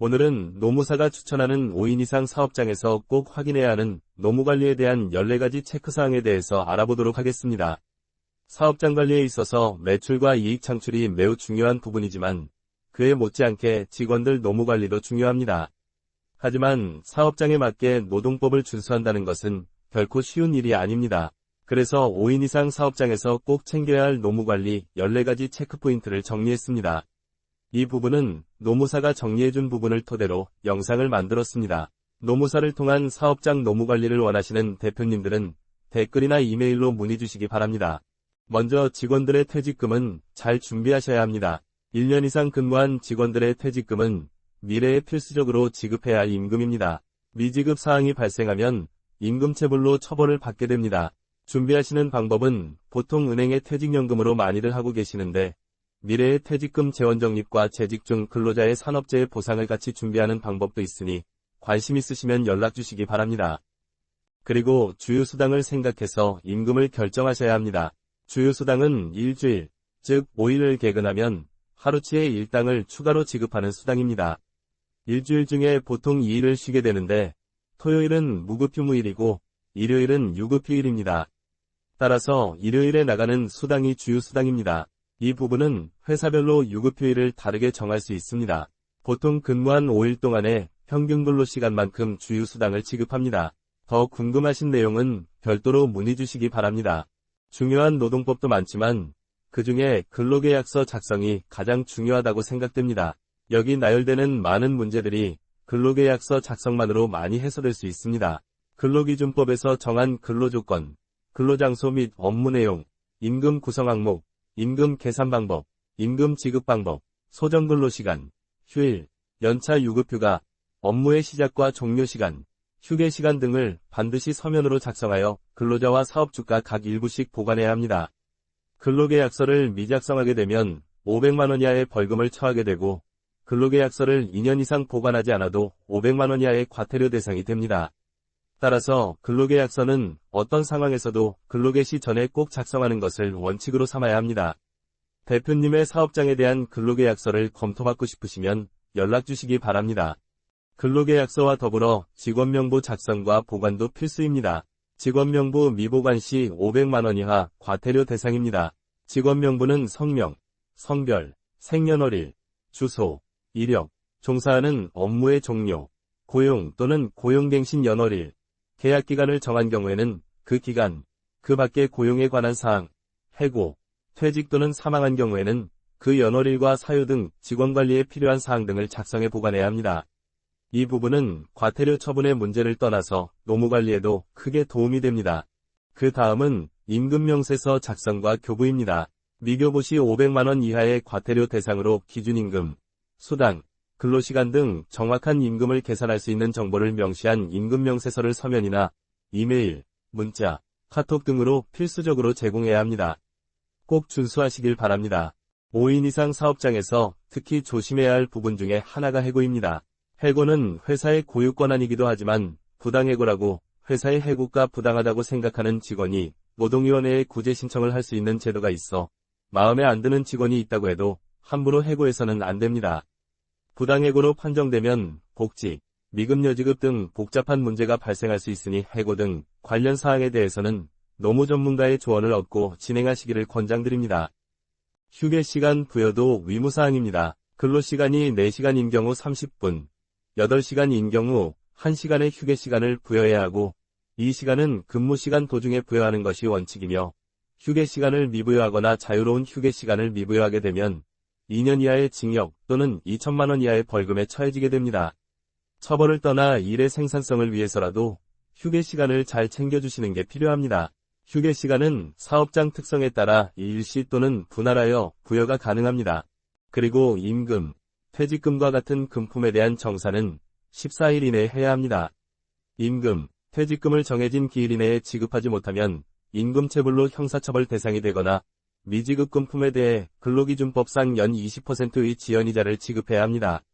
오늘은 노무사가 추천하는 5인 이상 사업장에서 꼭 확인해야 하는 노무관리에 대한 14가지 체크사항에 대해서 알아보도록 하겠습니다. 사업장 관리에 있어서 매출과 이익 창출이 매우 중요한 부분이지만 그에 못지않게 직원들 노무관리도 중요합니다. 하지만 사업장에 맞게 노동법을 준수한다는 것은 결코 쉬운 일이 아닙니다. 그래서 5인 이상 사업장에서 꼭 챙겨야 할 노무관리 14가지 체크포인트를 정리했습니다. 이 부분은 노무사가 정리해준 부분을 토대로 영상을 만들었습니다. 노무사를 통한 사업장 노무관리를 원하시는 대표님들은 댓글이나 이메일로 문의 주시기 바랍니다. 먼저 직원들의 퇴직금은 잘 준비하셔야 합니다. 1년 이상 근무한 직원들의 퇴직금은 미래에 필수적으로 지급해야 할 임금입니다. 미지급 사항이 발생하면 임금체불로 처벌을 받게 됩니다. 준비하시는 방법은 보통 은행에 퇴직연금으로 많이들 하고 계시는데 미래의 퇴직금 재원적립과 재직 중 근로자의 산업재해 보상을 같이 준비하는 방법도 있으니 관심 있으시면 연락 주시기 바랍니다. 그리고 주휴수당을 생각해서 임금을 결정하셔야 합니다. 주휴수당은 일주일, 즉 5일을 개근하면 하루치의 일당을 추가로 지급하는 수당입니다. 일주일 중에 보통 2일을 쉬게 되는데 토요일은 무급휴무일이고 일요일은 유급휴일입니다. 따라서 일요일에 나가는 수당이 주휴수당입니다. 이 부분은 회사별로 유급휴일을 다르게 정할 수 있습니다. 보통 근무한 5일 동안의 평균 근로시간만큼 주휴수당을 지급합니다. 더 궁금하신 내용은 별도로 문의 주시기 바랍니다. 중요한 노동법도 많지만 그 중에 근로계약서 작성이 가장 중요하다고 생각됩니다. 여기 나열되는 많은 문제들이 근로계약서 작성만으로 많이 해소될 수 있습니다. 근로기준법에서 정한 근로조건, 근로장소 및 업무 내용, 임금 구성 항목, 임금 계산 방법, 임금 지급 방법, 소정근로시간, 휴일, 연차 유급휴가, 업무의 시작과 종료 시간, 휴게 시간 등을 반드시 서면으로 작성하여 근로자와 사업주가 각 일부씩 보관해야 합니다. 근로계약서를 미작성하게 되면 500만원 이하의 벌금을 처하게 되고 근로계약서를 2년 이상 보관하지 않아도 500만원 이하의 과태료 대상이 됩니다. 따라서 근로계약서는 어떤 상황에서도 근로개시 전에 꼭 작성하는 것을 원칙으로 삼아야 합니다. 대표님의 사업장에 대한 근로계약서를 검토받고 싶으시면 연락 주시기 바랍니다. 근로계약서와 더불어 직원명부 작성과 보관도 필수입니다. 직원명부 미보관 시 500만원 이하 과태료 대상입니다. 직원명부는 성명, 성별, 생년월일, 주소, 이력, 종사하는 업무의 종료, 고용 또는 고용갱신 연월일, 계약기간을 정한 경우에는 그 기간, 그 밖의 고용에 관한 사항, 해고, 퇴직 또는 사망한 경우에는 그 연월일과 사유 등 직원관리에 필요한 사항 등을 작성해 보관해야 합니다. 이 부분은 과태료 처분의 문제를 떠나서 노무관리에도 크게 도움이 됩니다. 그 다음은 임금명세서 작성과 교부입니다. 미교부 시 500만원 이하의 과태료 대상으로 기준임금, 수당, 근로시간 등 정확한 임금을 계산할 수 있는 정보를 명시한 임금명세서를 서면이나 이메일, 문자, 카톡 등으로 필수적으로 제공해야 합니다. 꼭 준수하시길 바랍니다. 5인 이상 사업장에서 특히 조심해야 할 부분 중에 하나가 해고입니다. 해고는 회사의 고유 권한이기도 하지만 부당해고라고 회사의 해고가 부당하다고 생각하는 직원이 노동위원회에 구제 신청을 할 수 있는 제도가 있어 마음에 안 드는 직원이 있다고 해도 함부로 해고해서는 안 됩니다. 부당해고로 판정되면 복직, 미급여지급 등 복잡한 문제가 발생할 수 있으니 해고 등 관련 사항에 대해서는 노무 전문가의 조언을 얻고 진행하시기를 권장드립니다. 휴게시간 부여도 의무사항입니다. 근로시간이 4시간인 경우 30분, 8시간인 경우 1시간의 휴게시간을 부여해야 하고 이 시간은 근무시간 도중에 부여하는 것이 원칙이며 휴게시간을 미부여하거나 자유로운 휴게시간을 미부여하게 되면 2년 이하의 징역 또는 2천만원 이하의 벌금에 처해지게 됩니다. 처벌을 떠나 일의 생산성을 위해서라도 휴게시간을 잘 챙겨주시는 게 필요합니다. 휴게시간은 사업장 특성에 따라 일시 또는 분할하여 부여가 가능합니다. 그리고 임금, 퇴직금과 같은 금품에 대한 정산은 14일 이내에 해야 합니다. 임금, 퇴직금을 정해진 기일 이내에 지급하지 못하면 임금체불로 형사처벌 대상이 되거나 미지급 금품에 대해 근로기준법상 연 20%의 지연이자를 지급해야 합니다.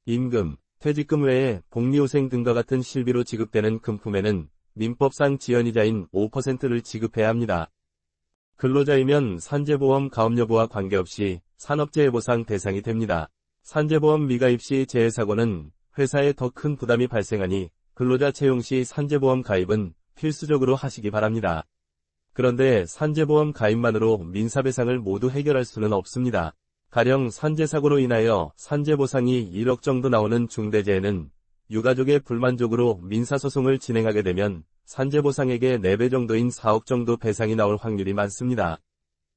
임금, 퇴직금 외에 복리후생 등과 같은 실비로 지급되는 금품에는 민법상 지연이자인 5%를 지급해야 합니다. 근로자이면 산재보험 가업여부와 관계없이 산업재해보상 대상이 됩니다. 산재보험 미가입 시 재해사고는 회사에 더 큰 부담이 발생하니 근로자 채용 시 산재보험 가입은 필수적으로 하시기 바랍니다. 그런데 산재보험 가입만으로 민사배상을 모두 해결할 수는 없습니다. 가령 산재사고로 인하여 산재보상이 1억 정도 나오는 중대재해는 유가족의 불만족으로 민사소송을 진행하게 되면 산재보상액의 4배 정도인 4억 정도 배상이 나올 확률이 많습니다.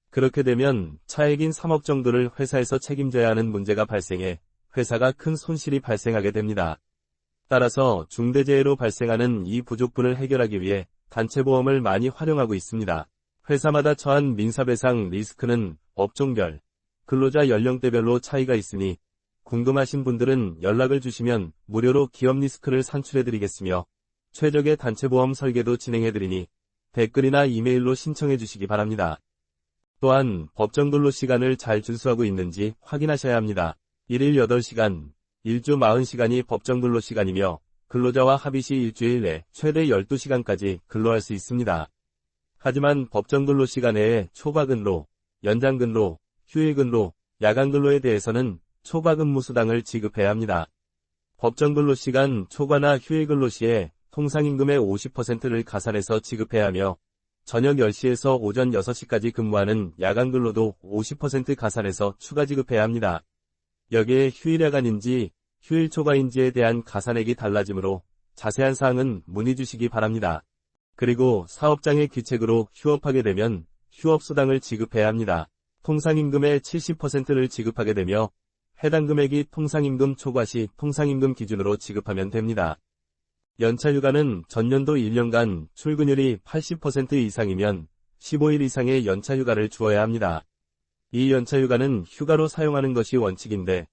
그렇게 되면 차액인 3억 정도를 회사에서 책임져야 하는 문제가 발생해 회사가 큰 손실이 발생하게 됩니다. 따라서 중대재해로 발생하는 이 부족분을 해결하기 위해 단체보험을 많이 활용하고 있습니다. 회사마다 처한 민사배상 리스크는 업종별, 근로자 연령대별로 차이가 있으니 궁금하신 분들은 연락을 주시면 무료로 기업 리스크를 산출해드리겠으며 최적의 단체보험 설계도 진행해드리니 댓글이나 이메일로 신청해 주시기 바랍니다. 또한 법정 근로 시간을 잘 준수하고 있는지 확인하셔야 합니다. 1일 8시간, 1주 40시간이 법정 근로 시간이며 근로자와 합의 시 일주일 내 최대 12시간까지 근로할 수 있습니다. 하지만 법정 근로 시간 내에 초과 근로, 연장 근로, 휴일 근로, 야간 근로에 대해서는 초과 근무 수당을 지급해야 합니다. 법정 근로 시간 초과나 휴일 근로 시에 통상임금의 50%를 가산해서 지급해야 하며 저녁 10시에서 오전 6시까지 근무하는 야간 근로도 50% 가산해서 추가 지급해야 합니다. 여기에 휴일 야간인지 휴일 초과인지에 대한 가산액이 달라지므로 자세한 사항은 문의 주시기 바랍니다. 그리고 사업장의 귀책으로 휴업하게 되면 휴업수당을 지급해야 합니다. 통상임금의 70%를 지급하게 되며 해당 금액이 통상임금 초과 시 통상임금 기준으로 지급하면 됩니다. 연차휴가는 전년도 1년간 출근율이 80% 이상이면 15일 이상의 연차휴가를 주어야 합니다. 이 연차휴가는 휴가로 사용하는 것이 원칙인데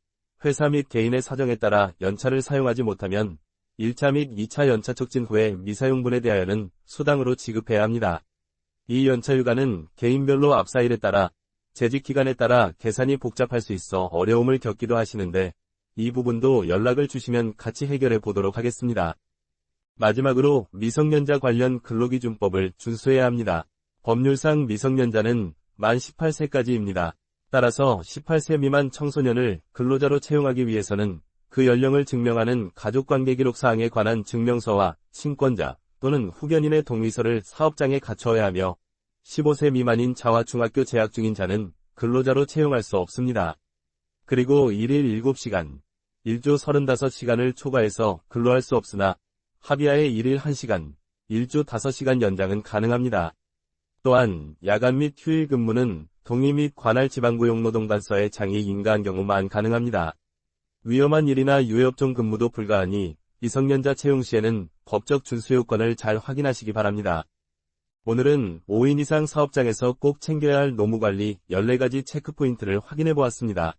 회사 및 개인의 사정에 따라 연차를 사용하지 못하면 1차 및 2차 연차 촉진 후에 미사용분에 대하여는 수당으로 지급해야 합니다. 이 연차휴가는 개인별로 압사일에 따라 재직기간에 따라 계산이 복잡할 수 있어 어려움을 겪기도 하시는데 이 부분도 연락을 주시면 같이 해결해 보도록 하겠습니다. 마지막으로 미성년자 관련 근로기준법을 준수해야 합니다. 법률상 미성년자는 만 18세까지입니다. 따라서 18세 미만 청소년을 근로자로 채용하기 위해서는 그 연령을 증명하는 가족관계기록사항에 관한 증명서와 친권자 또는 후견인의 동의서를 사업장에 갖춰야 하며 15세 미만인 자와 중학교 재학 중인 자는 근로자로 채용할 수 없습니다. 그리고 1일 7시간, 1주 35시간을 초과해서 근로할 수 없으나 합의하에 1일 1시간, 1주 5시간 연장은 가능합니다. 또한 야간 및 휴일 근무는 동의 및 관할 지방고용노동단서에 장이 인가한 경우만 가능합니다. 위험한 일이나 유해업종 근무도 불가하니 미성년자 채용 시에는 법적 준수 요건을 잘 확인하시기 바랍니다. 오늘은 5인 이상 사업장에서 꼭 챙겨야 할 노무관리 14가지 체크포인트를 확인해 보았습니다.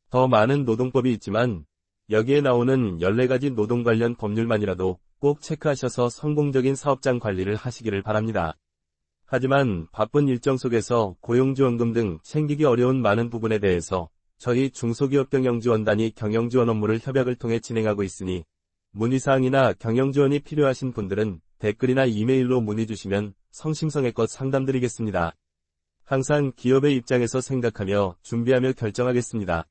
더 많은 노동법이 있지만 여기에 나오는 14가지 노동 관련 법률만이라도 꼭 체크하셔서 성공적인 사업장 관리를 하시기를 바랍니다. 하지만 바쁜 일정 속에서 고용지원금 등 챙기기 어려운 많은 부분에 대해서 저희 중소기업 경영지원단이 경영지원 업무를 협약을 통해 진행하고 있으니 문의사항이나 경영지원이 필요하신 분들은 댓글이나 이메일로 문의 주시면 성심성의껏 상담드리겠습니다. 항상 기업의 입장에서 생각하며 준비하며 결정하겠습니다.